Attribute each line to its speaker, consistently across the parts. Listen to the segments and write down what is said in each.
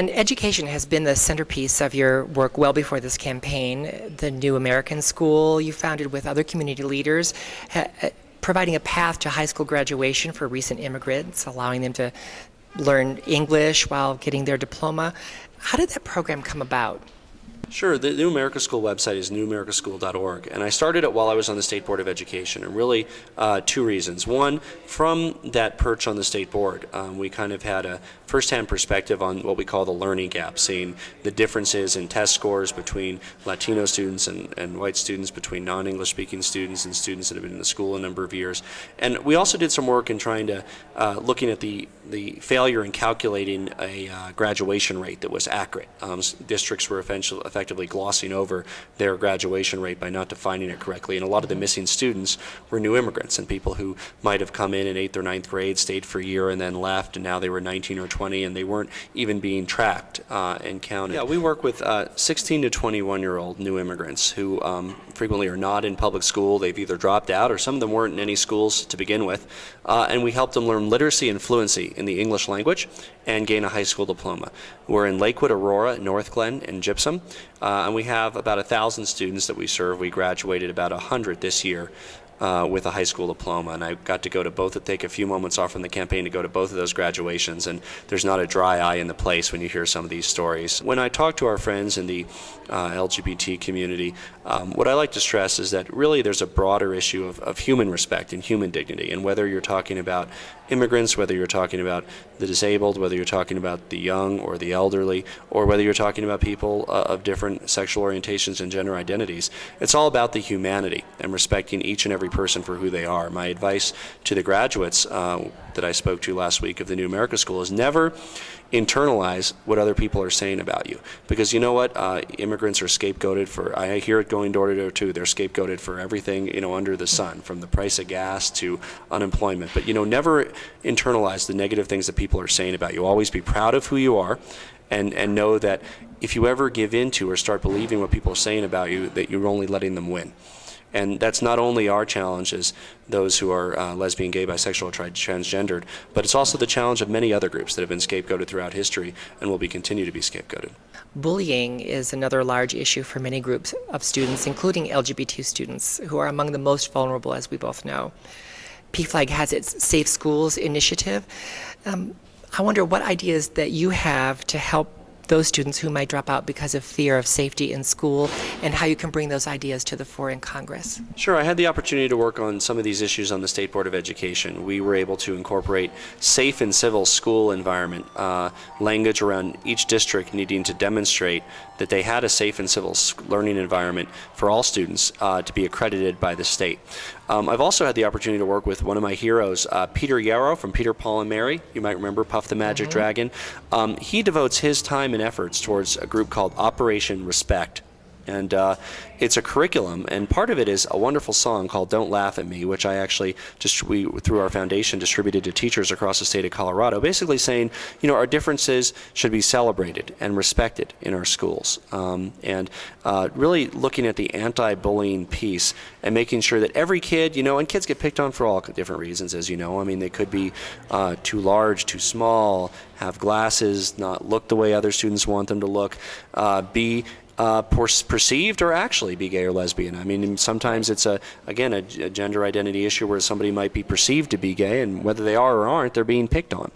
Speaker 1: And education has been the centerpiece of your work well before this campaign. The New American School you founded with other community leaders, providing a path to high school graduation for recent immigrants, allowing them to learn English while getting their diploma. How did that program come about?
Speaker 2: Sure. The New America School website is newamericaschool.org, and I started it while I was on the State Board of Education, and really two reasons. One, from that perch on the State Board, we kind of had a firsthand perspective on what we call the learning gap, seeing the differences in test scores between Latino students and white students, between non-English speaking students and students that have been in the school a number of years. And we also did some work in trying to, looking at the failure in calculating a graduation rate that was accurate. Districts were effectively glossing over their graduation rate by not defining it correctly, and a lot of the missing students were new immigrants and people who might have come in 8th or 9th grade, stayed for a year and then left, and now they were 19 or 20 and they weren't even being tracked and counted. Yeah, we work with 16 to 21-year-old new immigrants who frequently are not in public school. They've either dropped out or some of them weren't in any schools to begin with, and we help them learn literacy and fluency in the English language and gain a high school diploma. We're in Lakewood, Aurora, North Glen, and Gypsum, and we have about 1,000 students that we serve. We graduated about 100 this year with a high school diploma, and I got to go to both, take a few moments off from the campaign to go to both of those graduations, and there's not a dry eye in the place when you hear some of these stories. When I talk to our friends in the LGBT community, what I like to stress is that really there's a broader issue of human respect and human dignity, and whether you're talking about immigrants, whether you're talking about the disabled, whether you're talking about the young or the elderly, or whether you're talking about people of different sexual orientations and gender identities, it's all about the humanity and respecting each and every person for who they are. My advice to the graduates that I spoke to last week of the New America School is never internalize what other people are saying about you, because you know what, immigrants are scapegoated for, I hear it going door to door too, they're scapegoated for everything under the sun, from the price of gas to unemployment. But never internalize the negative things that people are saying about you. Always be proud of who you are, and know that if you ever give in to or start believing what people are saying about you, that you're only letting them win. And that's not only our challenge as those who are lesbian, gay, bisexual, or transgendered, but it's also the challenge of many other groups that have been scapegoated throughout history and will continue to be scapegoated.
Speaker 1: Bullying is another large issue for many groups of students, including LGBT students, who are among the most vulnerable, as we both know. PFLAG has its Safe Schools initiative. I wonder what ideas that you have to help those students who might drop out because of fear of safety in school, and how you can bring those ideas to the fore in Congress.
Speaker 2: Sure, I had the opportunity to work on some of these issues on the State Board of Education. We were able to incorporate safe and civil school environment, language around each district needing to demonstrate that they had a safe and civil learning environment for all students to be accredited by the state. I've also had the opportunity to work with one of my heroes, Peter Yarrow from Peter, Paul, and Mary. You might remember Puff the Magic Dragon. He devotes his time and efforts towards a group called Operation Respect. And it's a curriculum, and part of it is a wonderful song called Don't Laugh at Me, which I actually, we through our foundation, distributed to teachers across the state of Colorado, basically saying, our differences should be celebrated and respected in our schools. And really looking at the anti-bullying piece and making sure that every kid, and kids get picked on for all different reasons, as you know. I mean, they could be too large, too small, have glasses, not look the way other students want them to look, be perceived or actually be gay or lesbian. I mean, sometimes it's again a gender identity issue where somebody might be perceived to be gay, and whether they are or aren't, they're being picked on.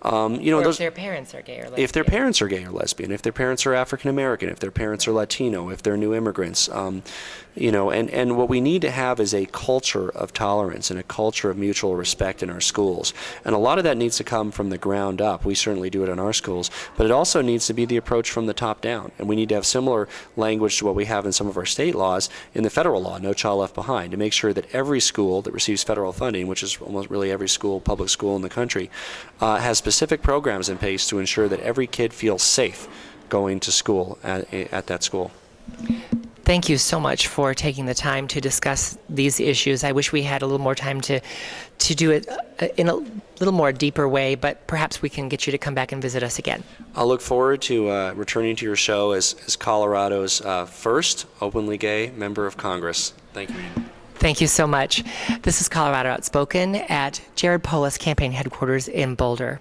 Speaker 1: Or if their parents are gay or lesbian.
Speaker 2: If their parents are gay or lesbian, if their parents are African American, if their parents are Latino, if they're new immigrants, and what we need to have is a culture of tolerance and a culture of mutual respect in our schools. And a lot of that needs to come from the ground up. We certainly do it in our schools, but it also needs to be the approach from the top down. And we need to have similar language to what we have in some of our state laws in the federal law, No Child Left Behind, to make sure that every school that receives federal funding, which is almost really every school, public school in the country, has specific programs in place to ensure that every kid feels safe going to school at that school.
Speaker 1: Thank you so much for taking the time to discuss these issues. I wish we had a little more time to do it in a little more deeper way, but perhaps we can get you to come back and visit us again.
Speaker 2: I'll look forward to returning to your show as Colorado's first openly gay member of Congress. Thank you.
Speaker 1: Thank you so much. This is Colorado Outspoken at Jared Polis Campaign Headquarters in Boulder.